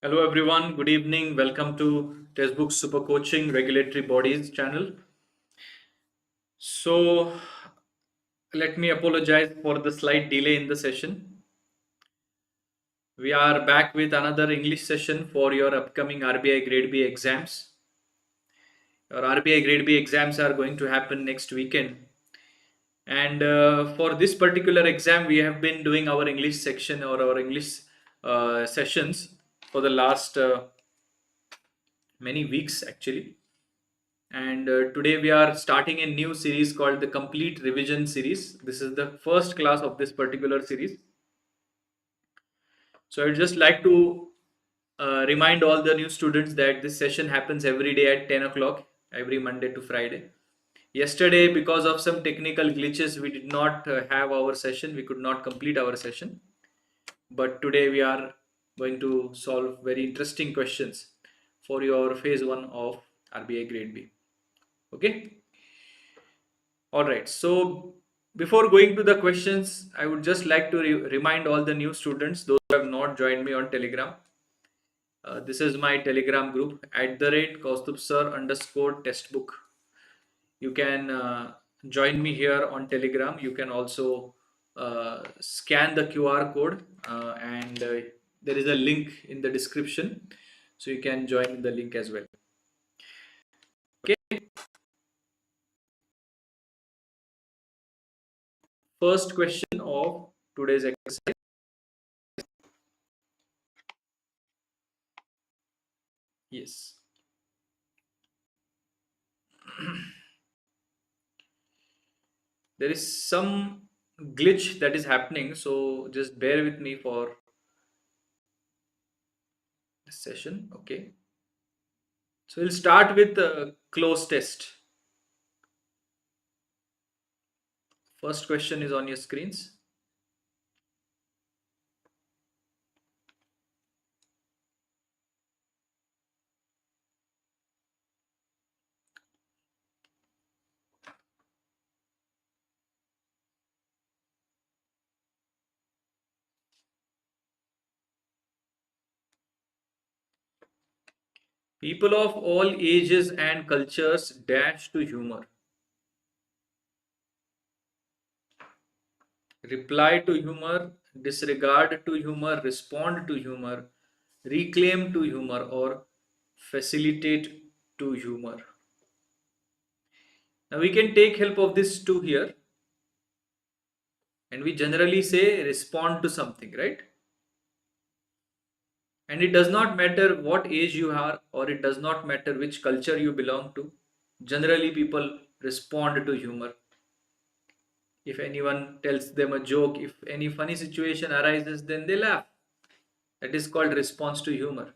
Hello everyone, good evening. Welcome to Testbook Super Coaching Regulatory Bodies channel. So, let me apologize for the slight delay in the session. We are back with another English session for your upcoming RBI Grade B exams. Your RBI Grade B exams are going to happen next weekend. And for this particular exam, we have been doing our English section or our English sessions for the last many weeks actually. And today we are starting a new series called the Complete Revision series. This is the first class of this particular series. So I'd just like to remind all the new students that this session happens every day at 10 o'clock, every Monday to Friday. Yesterday, because of some technical glitches, we did not have our session. We could not complete our session. But today we are going to solve very interesting questions for your phase 1 of RBI Grade B. Okay. All right. So before going to the questions, I would just like to remind all the new students, those who have not joined me on Telegram. This is my Telegram group @Kaustubh Sir _ Testbook. You can join me here on Telegram. You can also scan the QR code and there is a link in the description. So you can join the link as well. Okay. First question of today's exercise. Yes. There is some glitch that is happening, so just bear with me for this session. Okay. So we'll start with the close test. First question is on your screens. People of all ages and cultures dash to humor. Reply to humor, disregard to humor, respond to humor, reclaim to humor, or facilitate to humor. Now we can take help of this two here, and we generally say respond to something, right? And it does not matter what age you are, or it does not matter which culture you belong to. Generally, people respond to humor. If anyone tells them a joke, if any funny situation arises, then they laugh. That is called response to humor.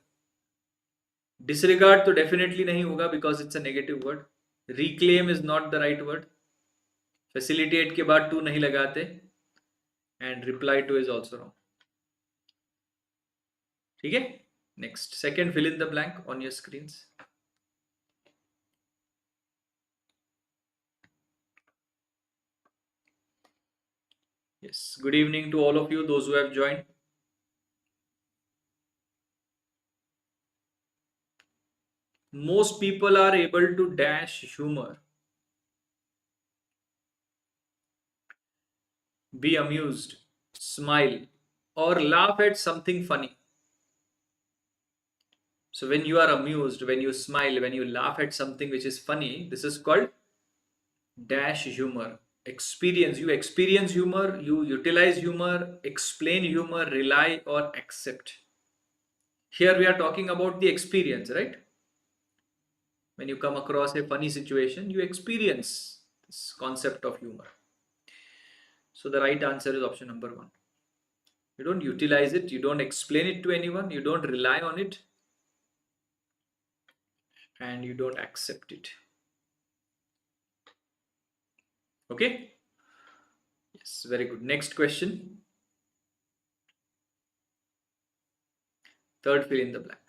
Disregard to definitely nahi hoga because it's a negative word. Reclaim is not the right word. Facilitate के बाद to nahi lagate. And reply to is also wrong. ठीक है? Next, second, fill in the blank on your screens. Yes, good evening to all of you, those who have joined. Most people are able to dash humor, be amused, smile, or laugh at something funny. So when you are amused, when you smile, when you laugh at something which is funny, this is called dash humor. Experience humor, you utilize humor, explain humor, rely or accept. Here we are talking about the experience, right? When you come across a funny situation, you experience this concept of humor. So the right answer is option number 1. You don't utilize it, you don't explain it to anyone, you don't rely on it, and you don't accept it. Okay? Yes, very good. Next question. Third, fill in the blank.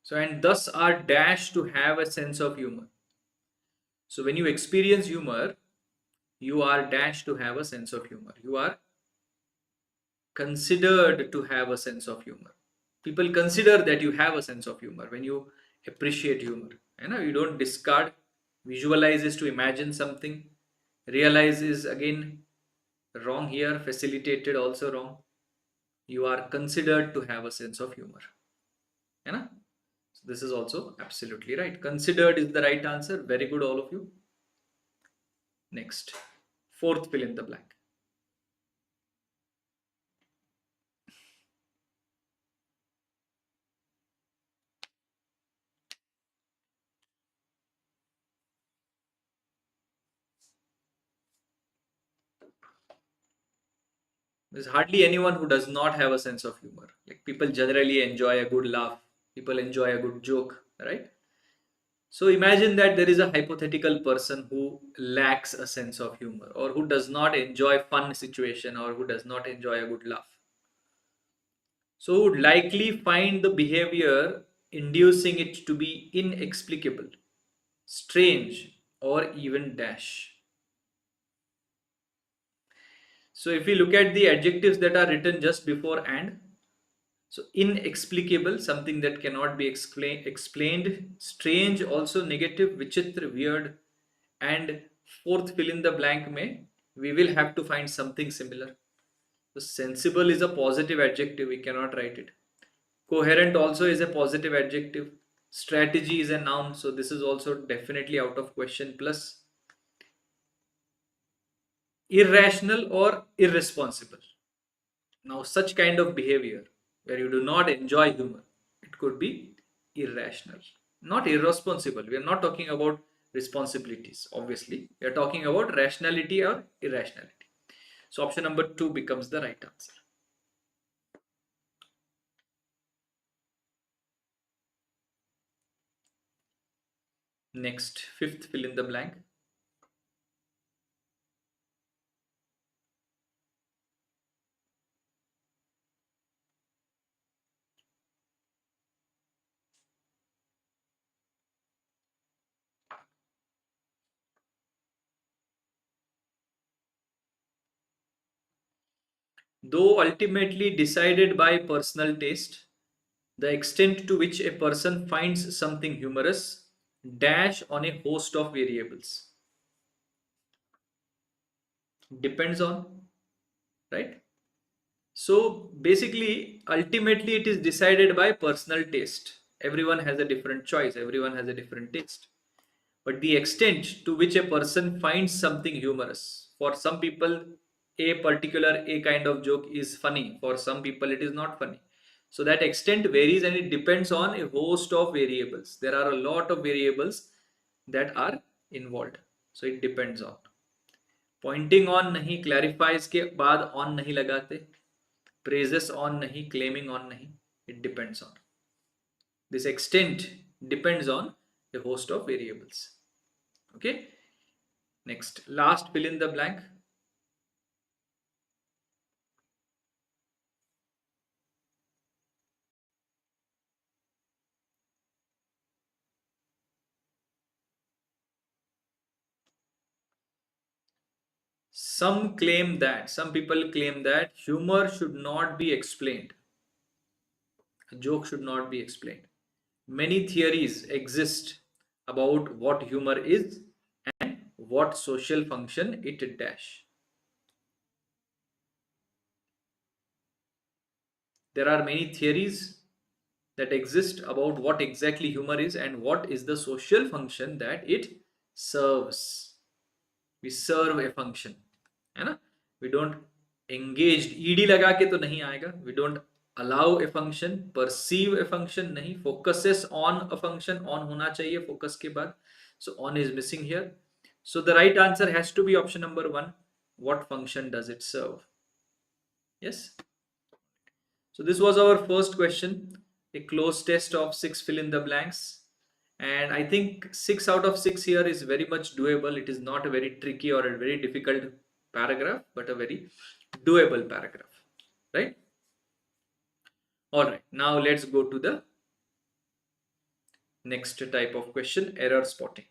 So, and thus are dashed to have a sense of humor. So, when you experience humor, you are dashed to have a sense of humor. You are considered to have a sense of humor. People consider that you have a sense of humor when you appreciate humor. You don't discard. Visualize is to imagine something. Realize is again wrong here. Facilitated also wrong. You are considered to have a sense of humor. So this is also absolutely right. Considered is the right answer. Very good, all of you. Next, fourth fill in the blank. There's hardly anyone who does not have a sense of humor. Like, people generally enjoy a good laugh. People enjoy a good joke, right? So imagine that there is a hypothetical person who lacks a sense of humor, or who does not enjoy fun situation, or who does not enjoy a good laugh. So would likely find the behavior inducing it to be inexplicable, strange, or even dash. So if we look at the adjectives that are written just before and, so inexplicable, something that cannot be explained, strange, also negative, vichitra, weird, and fourth fill in the blank may, we will have to find something similar. So sensible is a positive adjective, we cannot write it. Coherent also is a positive adjective. Strategy is a noun, so this is also definitely out of question. Plus, irrational or irresponsible. Now, such kind of behavior where you do not enjoy humor, it could be irrational, not irresponsible. We are not talking about responsibilities, obviously. We are talking about rationality or irrationality. So, option number 2 becomes the right answer. Next, fifth fill in the blank. Though ultimately decided by personal taste, the extent to which a person finds something humorous dash on a host of variables. Depends on, right? So basically, ultimately, it is decided by personal taste. Everyone has a different choice, everyone has a different taste. But the extent to which a person finds something humorous, for some people, a kind of joke is funny, for some people, it is not funny. So that extent varies and it depends on a host of variables. There are a lot of variables that are involved. So it depends on. Pointing on नहीं, clarifies के बाद on नहीं लगाते, praises on nahi, claiming on nahi. It depends on. This extent depends on a host of variables. Okay. Next, last fill in the blank. Some people claim that humor should not be explained. A joke should not be explained. Many theories exist about what humor is and what social function it dash. There are many theories that exist about what exactly humor is and what is the social function that it serves. We serve a function, है ना? We don't engaged, ed लगा के तो नहीं आएगा. We don't allow a function, perceive a function नहीं, focuses on a function, on होना चाहिए focus के बाद. So on is missing here. So the right answer has to be option number 1. What function does it serve? Yes. So this was our first question, a close test of 6 fill in the blanks. And I think 6 out of 6 here is very much doable. It is not a very tricky or a very difficult paragraph, but a very doable paragraph, right? All right, now let's go to the Next type of question, error spotting.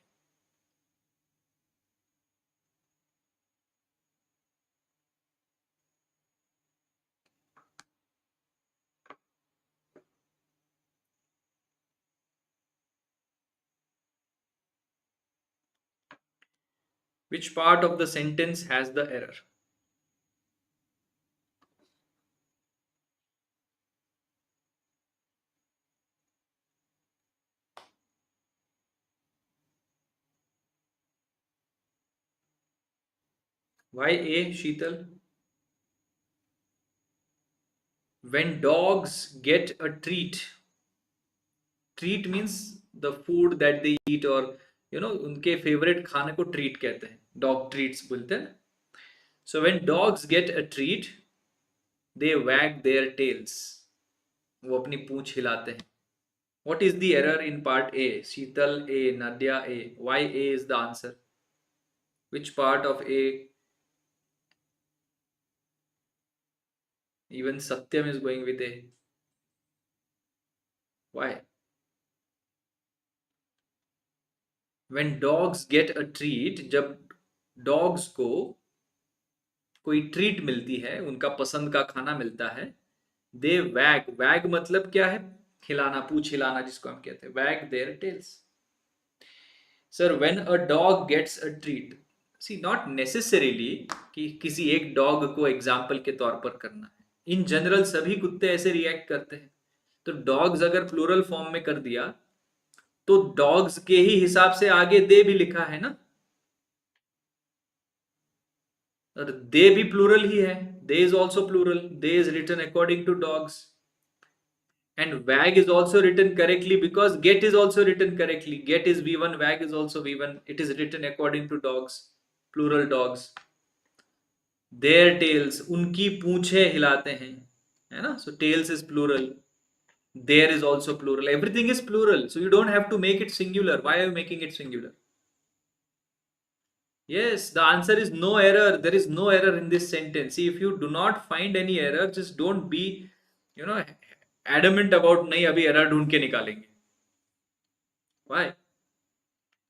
Which part of the sentence has the error? Why A, Sheetal? When dogs get a treat, treat means the food that they eat, or उनके favorite खाने को treat कहते हैं, dog treats बोलते हैं. So when dogs get a treat, they wag their tails. वो अपनी पूंछ हिलाते हैं. What is the error in part A? Sheetal A, Nadia A. Why A is the answer? Which part of A? Even Satyam is going with A. Why? When dogs get a treat, जब dogs को कोई treat मिलती है, उनका पसंद का खाना मिलता है, दे वैग, वैग मतलब क्या है? खिलाना, पूछ हिलाना जिसको हम कहते हैं, wag their tails. Sir, when a dog gets a treat, see not necessarily कि किसी एक डॉग को एग्जाम्पल के तौर पर करना है. इन जनरल सभी कुत्ते ऐसे रिएक्ट करते हैं. तो डॉग्स अगर प्लूरल फॉर्म में कर दिया तो डॉग्स के ही हिसाब से आगे दे भी लिखा है ना, और दे भी प्लूरल ही है. They is also plural. They is written according to dogs. And wag is also written correctly because get is also written correctly. Get is V1, wag is also V1. It is written according to dogs, plural dogs. Their tails, उनकी पूंछें हिलाते हैं, है ना? So tails is plural. There is also plural. Everything is plural. So you don't have to make it singular. Why are you making it singular? Yes, the answer is no error. There is no error in this sentence. See, if you do not find any error, just don't be, you know, adamant about नहीं अभी error ढूंढ के निकालेंगे. Why?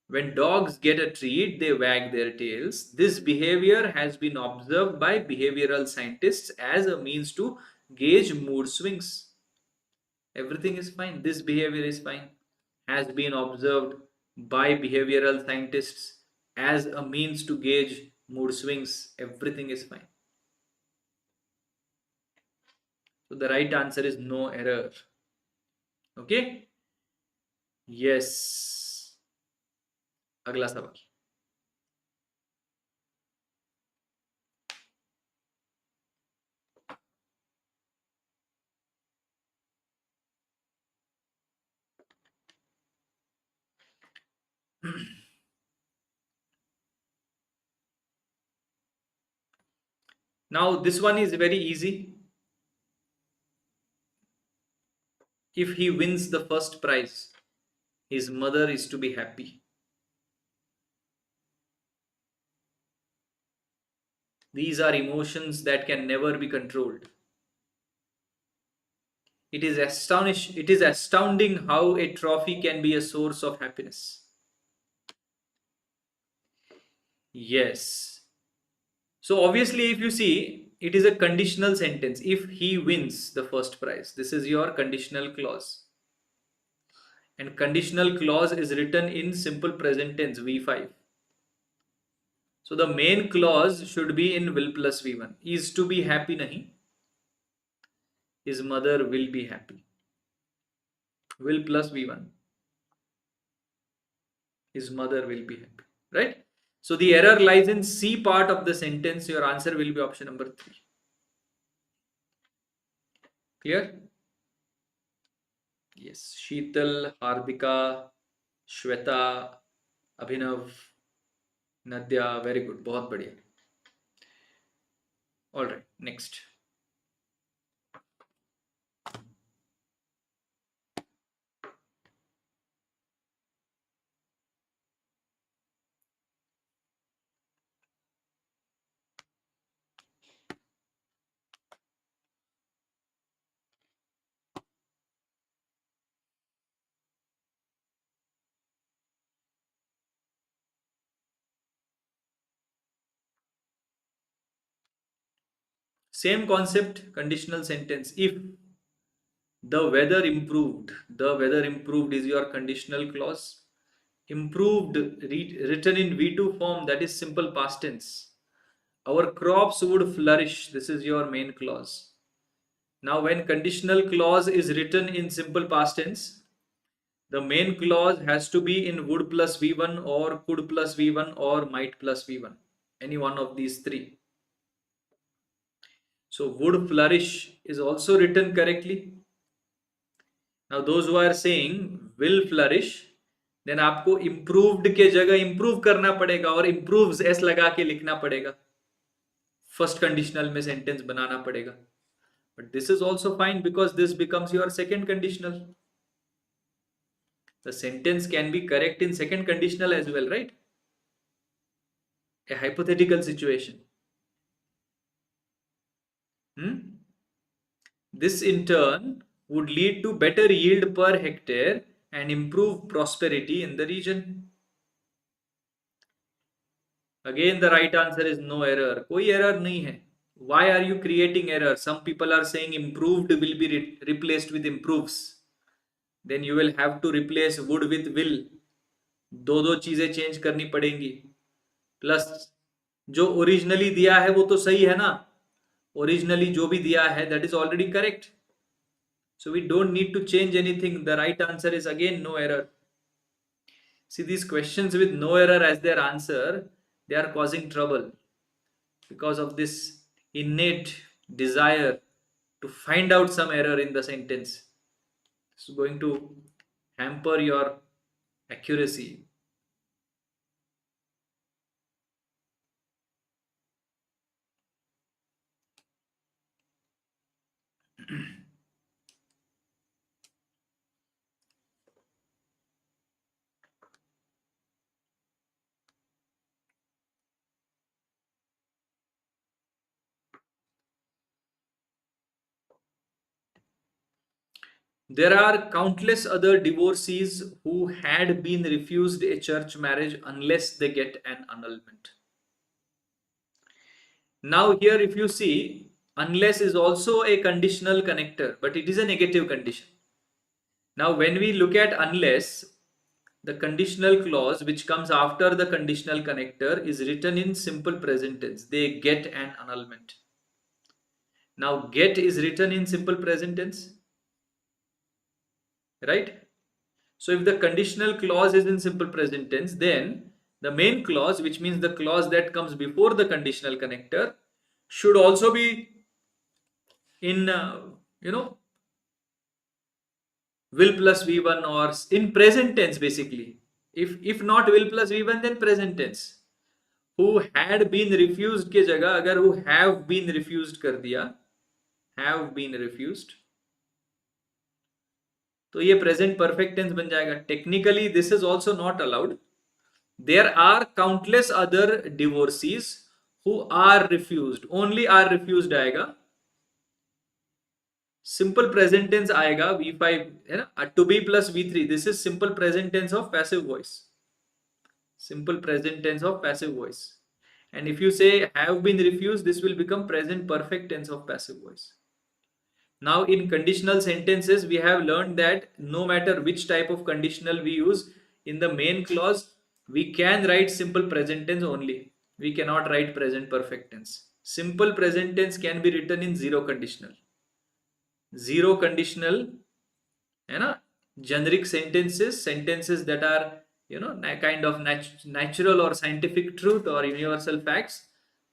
When dogs get a treat, they wag their tails. This behavior has been observed by behavioral scientists as a means to gauge mood swings. Everything is fine. This behavior is fine. Has been observed by behavioral scientists as a means to gauge mood swings. Everything is fine. So the right answer is no error. Okay? Yes. अगला सवाल. Now this one is very easy. If he wins the first prize, his mother is to be happy. These are emotions that can never be controlled. It is astounding how a trophy can be a source of happiness. Yes. So obviously, if you see, it is a conditional sentence. If he wins the first prize, this is your conditional clause. And conditional clause is written in simple present tense, V5. So the main clause should be in will plus V1. Is to be happy nahi. His mother will be happy. Will plus V1. His mother will be happy. Right? So the error lies in C part of the sentence. Your answer will be option number 3. Clear? Yes. Sheetal, Hardika, Shweta, Abhinav, Nadia. Very good. बहुत बढ़िया. All right. Next. Same concept, conditional sentence. If the weather improved is your conditional clause. Improved, written in V2 form, that is simple past tense. Our crops would flourish, this is your main clause. Now when conditional clause is written in simple past tense, the main clause has to be in would plus V1 or could plus V1 or might plus V1. Any one of these three. So would flourish is also written correctly. Now those who are saying will flourish, then आपको improved के जगह improve करना पड़ेगा और improves s लगा के लिखना पड़ेगा. First conditional में sentence बनाना पड़ेगा. But this is also fine because this becomes your second conditional. The sentence can be correct in second conditional as well, right? A hypothetical situation. This in turn would lead to better yield per hectare and improve prosperity in the region. Again, the right answer is no error. कोई error नहीं है. Why are you creating error? Some people are saying improved will be replaced with improves. Then you will have to replace would with will. दो चीजें change करनी पड़ेंगी. Plus जो originally दिया है वो तो सही है ना. ओरिजिनली जो भी दिया है that is already correct. So we don't need to change anything. The right answer is again no error. See, these questions with no error as their answer, they are causing trouble because of this innate desire to find out some error in the sentence. It's going to hamper your accuracy. There are countless other divorcees who had been refused a church marriage unless they get an annulment. Now here if you see, unless is also a conditional connector, but it is a negative condition. Now when we look at unless, the conditional clause which comes after the conditional connector is written in simple present tense. They get an annulment. Now get is written in simple present tense, right? So if the conditional clause is in simple present tense, then the main clause, which means the clause that comes before the conditional connector, should also be in will plus v1 or in present tense basically. If not will plus v1, then present tense. Who had been refused के जगह अगर who have been refused कर दिया, have been refused, तो ये present perfect tense बन जाएगा. Technically this is also not allowed. There are countless other divorcees who are refused. Only are refused आएगा. Simple present tense आएगा v5 है ना, to be plus v3. This is simple present tense of passive voice. Simple present tense of passive voice. And if you say have been refused, this will become present perfect tense of passive voice. Now in conditional sentences, we have learned that no matter which type of conditional we use, in the main clause, we can write simple present tense only. We cannot write present perfect tense. Simple present tense can be written in zero conditional. Zero conditional, है ना, generic sentences that are kind of natural or scientific truth or universal facts,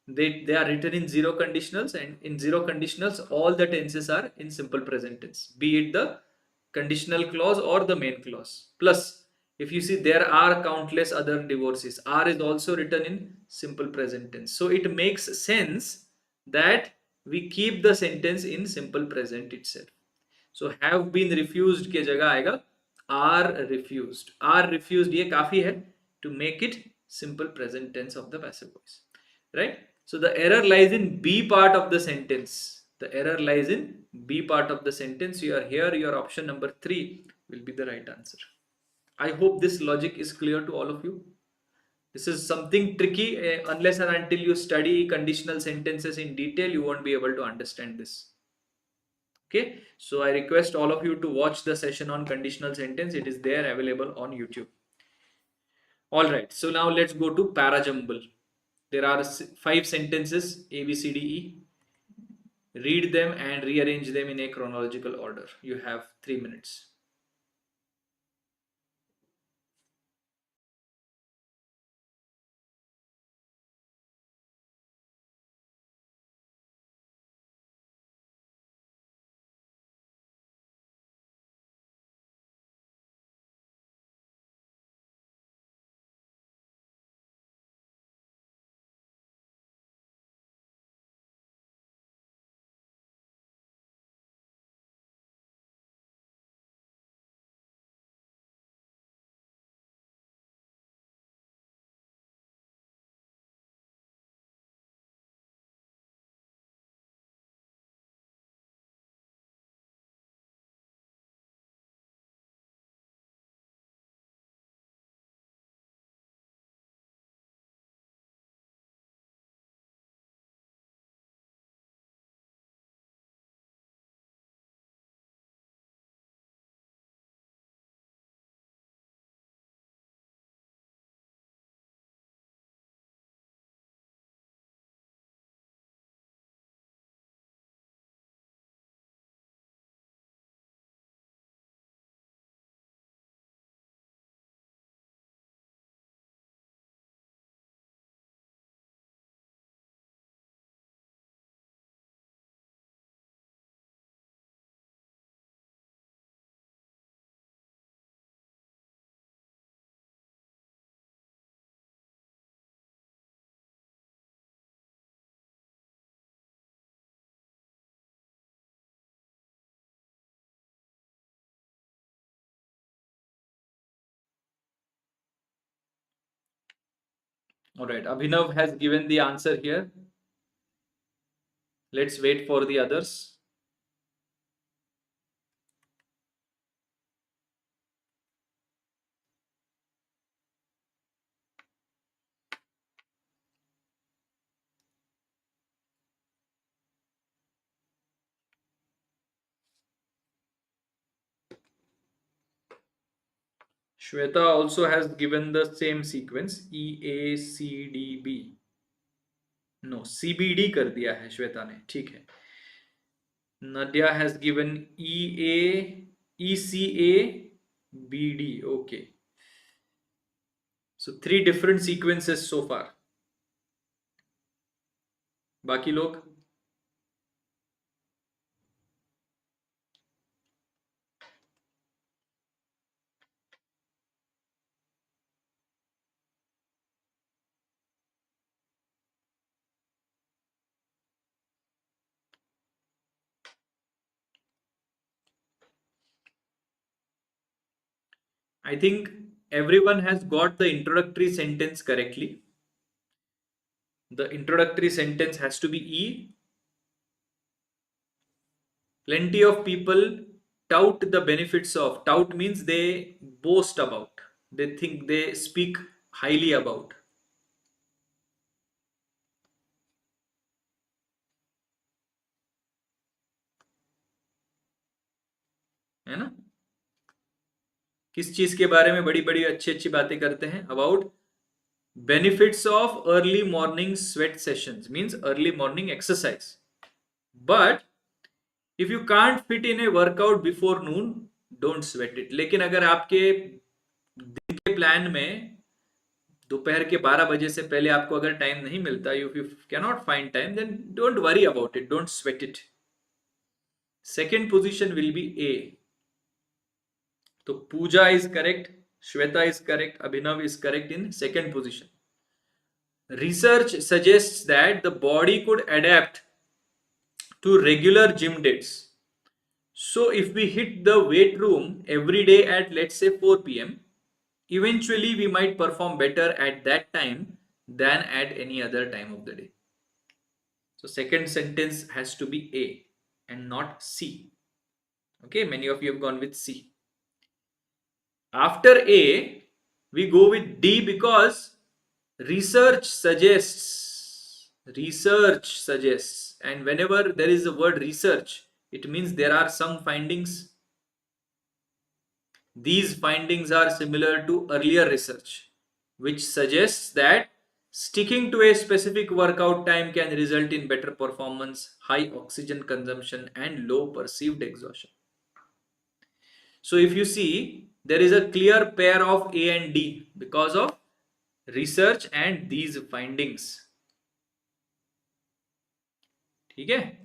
they are written in zero conditionals, and in zero conditionals all the tenses are in simple present tense, be it the conditional clause or the main clause. Plus if you see, there are countless other divorces, R is also written in simple present tense, so it makes sense that we keep the sentence in simple present itself. So have been refused के जगह आएगा are refused. Are refused ये काफी है to make it simple present tense of the passive voice, right? So the error lies in B part of the sentence. The error lies in B part of the sentence. You are here, your option number 3 will be the right answer. I hope this logic is clear to all of you. This is something tricky. Unless and until you study conditional sentences in detail, you won't be able to understand this. Okay, so I request all of you to watch the session on conditional sentence. It is there available on YouTube. All right, so now let's go to parajumble. There are 5 sentences A, B, C, D, E. Read them and rearrange them in a chronological order. You have 3 minutes. All right, Abhinav has given the answer here. Let's wait for the others. Shweta also has given the same sequence EACDB. No CBD कर दिया है श्वेता ने, ठीक है. Nadia has given ECABD. Okay, so 3 different sequences so far. बाकी लोग I think everyone has got the introductory sentence correctly. The introductory sentence has to be E. Plenty of people tout the benefits of. Tout means they boast about. They think, they speak highly about. है ना? किस चीज के बारे में बड़ी बड़ी अच्छी अच्छी बातें करते हैं? About benefits of early morning sweat sessions, means early morning exercise. But if you can't fit in a workout before noon, don't sweat it. लेकिन अगर आपके दिन के प्लान में दोपहर के 12 बजे से पहले आपको अगर टाइम नहीं मिलता, if you cannot find time, then don't worry about it, don't sweat it. Second position will be A. तो Pooja is correct, Shweta is correct, Abhinav is correct in second position. Research suggests that the body could adapt to regular gym dates. So if we hit the weight room every day at, let's say, 4 p.m., eventually we might perform better at that time than at any other time of the day. So second sentence has to be A and not C. Okay, many of you have gone with C. After A, we go with D because Research suggests, and whenever there is a word research, it means there are some findings. These findings are similar to earlier research, which suggests that sticking to a specific workout time can result in better performance, high oxygen consumption, and low perceived exhaustion. So if you see, there is a clear pair of A and D because of research and these findings. Okay?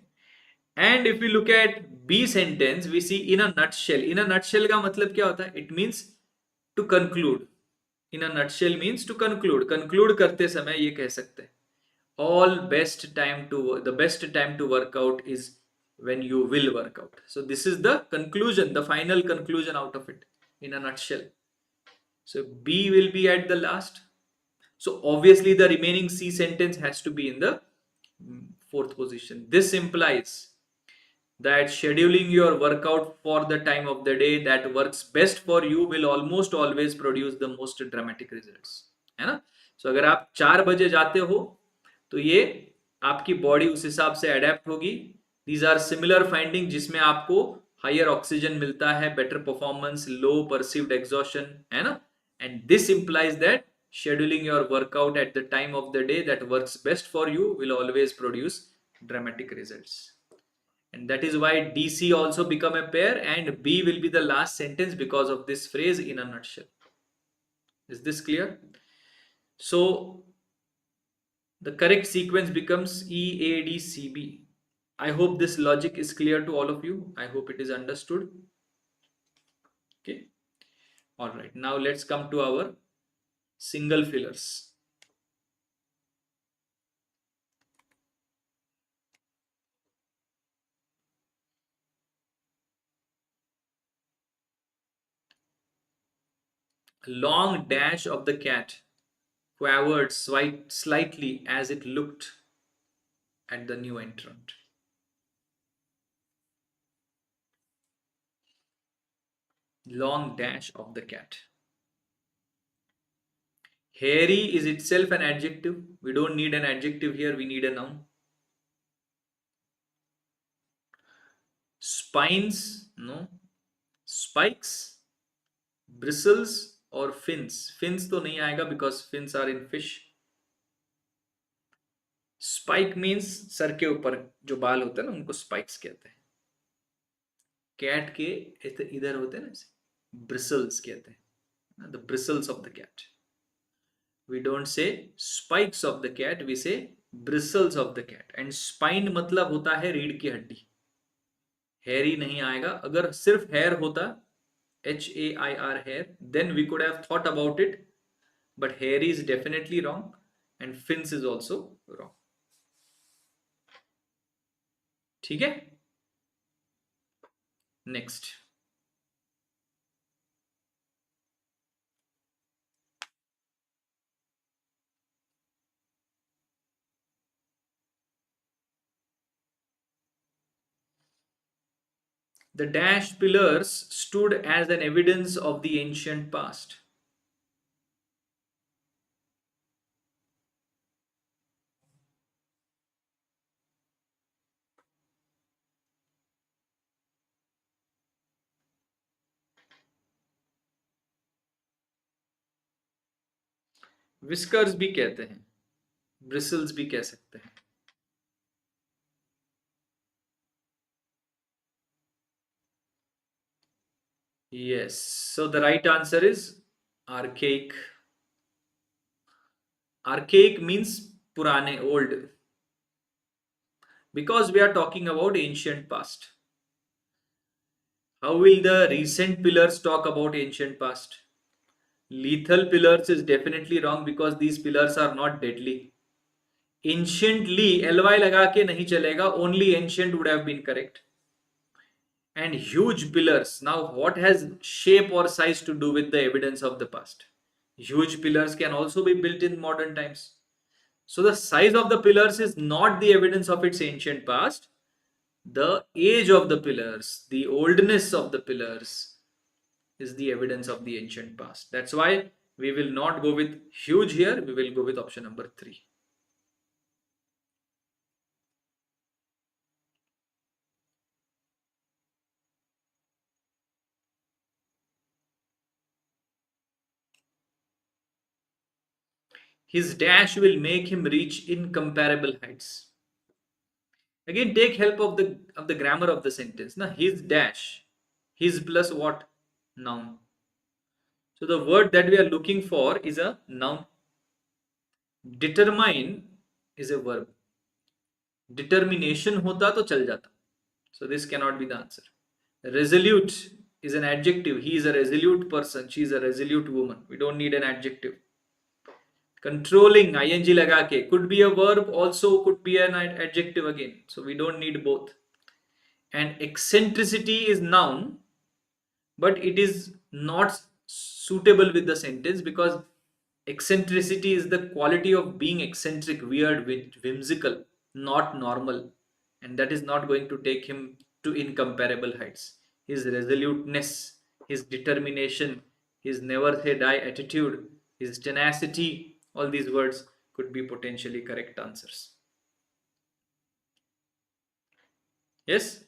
And if we look at B sentence, we see in a nutshell. In a nutshell का मतलब क्या होता है? It means to conclude. In a nutshell means to conclude. Conclude करते समय ये कह सकते हैं. The best time to work out is when you will work out. So this is the conclusion, the final conclusion out of it in a nutshell. So B will be at the last. So obviously the remaining C sentence has to be in the fourth position. This implies that scheduling your workout for the time of the day that works best for you will almost always produce the most dramatic results, है ना? So अगर आप 4 बजे जाते हो तो ये आपकी बॉडी उस हिसाब से अडेप्ट होगी. These are similar findings जिसमें आपको हायर ऑक्सीजन मिलता है, बेटर परफॉर्मेंस, लो परसीव्ड एग्जॉशन, है ना? And this implies that scheduling your workout at the time of the day that works best for you will always produce dramatic results. And that is why DC also become a pair and B will be the last sentence because of this phrase in a nutshell. Is this clear? So the correct sequence becomes EADCB. I hope this logic is clear to all of you. I hope it is understood. Okay. All right. Now let's come to our single fillers. Long dash of the cat quavered slightly as it looked at the new entrant. Long dash of the cat. Hairy is itself an adjective. We don't need an adjective here, we need a noun. Spines, no. Spikes, bristles or fins. Fins तो नहीं आएगा because fins are in fish. Spike means sir के ऊपर जो बाल होते हैं ना उनको spikes कहते हैं. Cat के इधर होते हैं ना bristles कहते हैं. The bristles of the cat. We don't say spikes of the cat, we say bristles of the cat. And spine मतलब होता है रीढ़ की हड्डी. Hairy नहीं आएगा. अगर सिर्फ hair होता HAIR hair, then we could have thought about it, but hairy is definitely wrong and fins is also wrong. ठीक है? Next. The dash pillars stood as an evidence of the ancient past. Whiskers भी कहते हैं, bristles भी कह सकते हैं. Yes, so the right answer is archaic. Archaic means purane, old. Because we are talking about ancient past. How will the recent pillars talk about ancient past? Lethal pillars is definitely wrong because these pillars are not deadly. Anciently, ly लगा के नहीं चलेगा, only ancient would have been correct. And huge pillars. Now, what has shape or size to do with the evidence of the past? Huge pillars can also be built in modern times. So the size of the pillars is not the evidence of its ancient past. The age of the pillars, the oldness of the pillars is the evidence of the ancient past. That's why We will not go with huge here. We will go with option number 3. His dash will make him reach incomparable heights. Again, take help of the grammar of the sentence. Now, his dash, his plus what? Noun. So the word that we are looking for is a noun. Determine is a verb. Determination hota to chal jata. So this cannot be the answer. Resolute is an adjective. He is a resolute person. She is a resolute woman. We don't need an adjective. Controlling, ing laga ke, could be a verb, also could be an adjective again. So we don't need both. And eccentricity is noun, but it is not suitable with the sentence because eccentricity is the quality of being eccentric, weird, whimsical, not normal, and that is not going to take him to incomparable heights. His resoluteness, his determination, his never say die attitude, his tenacity, all these words could be potentially correct answers. Yes?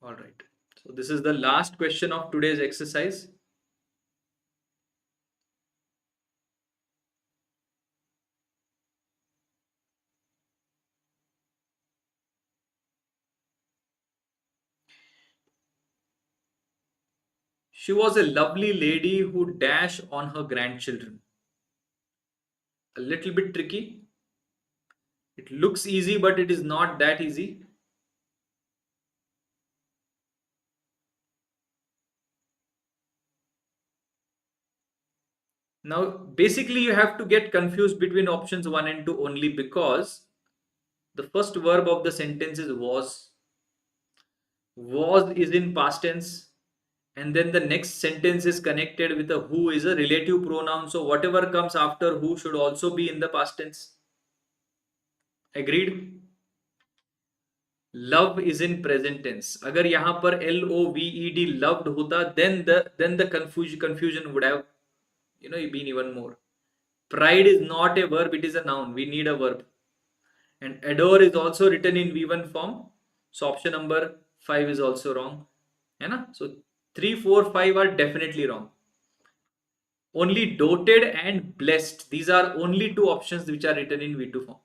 All right. So this is the last question of today's exercise. She was a lovely lady who dashed on her grandchildren. A little bit tricky. It looks easy, but it is not that easy. Now, basically, you have to get confused between options 1 and 2 only because the first verb of the sentence is was. Was is in past tense. And then the next sentence is connected with a who is a relative pronoun. So, whatever comes after who should also be in the past tense. Agreed? Love is in present tense. अगर यहाँ पर LOVED loved होता then the confusion would have been even more. Pride is not a verb, it is a noun. We need a verb. And adore is also written in V1 form. So option number 5 is also wrong. So 3, 4, 5 are definitely wrong. Only doted and blessed. These are only two options which are written in V2 form.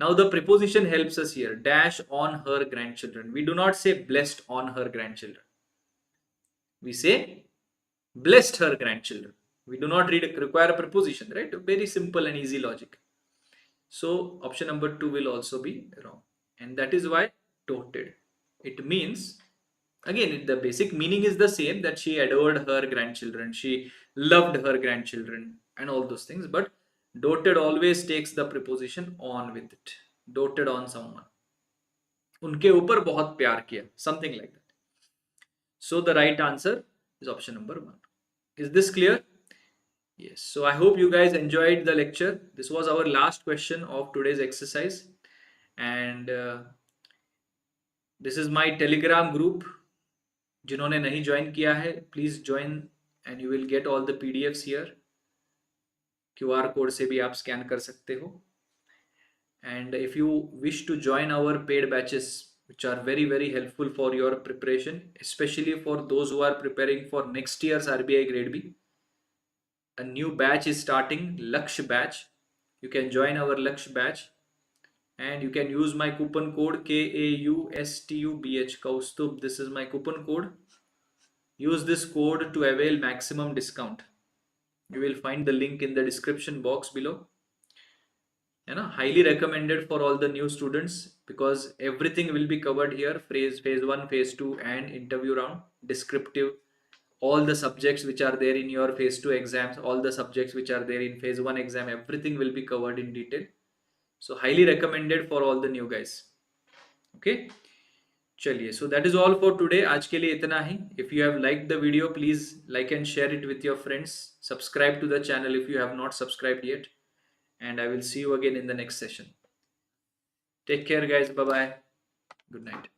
Now the preposition helps us here. Dash on her grandchildren. We do not say blessed on her grandchildren. We say blessed her grandchildren. We do not require a preposition, right? Very simple and easy logic. So option number 2 will also be wrong. And that is why doted. It means, again, the basic meaning is the same, that she adored her grandchildren. She loved her grandchildren and all those things. But doted always takes the preposition on with it. Doted on someone. उनके ऊपर बहुत प्यार किया. Something like that. So the right answer is option number 1. Is this clear? Yes. So I hope you guys enjoyed the lecture. This was our last question of today's exercise. And this is my Telegram group. जिन्होंने नहीं join किया है, please join and you will get all the PDFs here. QR code से भी आप scan कर सकते हो. And if you wish to join our paid batches, which are very very helpful for your preparation, especially for those who are preparing for next year's RBI Grade B, a new batch is starting, Laksh batch. You can join our Laksh batch and you can use my coupon code KAUSTUBH, Kaustubh. This is my coupon code. Use this code to avail maximum discount. You will find the link in the description box below. Highly recommended for all the new students because everything will be covered here. Phase 1, phase 2 and interview round, descriptive, all the subjects which are there in your phase 2 exams, all the subjects which are there in phase 1 exam, everything will be covered in detail. So highly recommended for all the new guys. Okay, चलिए, so that is all for today. आज के लिए इतना ही. If you have liked the video, please like and share it with your friends. Subscribe to the channel if you have not subscribed yet. And I will see you again in the next session. Take care guys. Bye bye. Good night.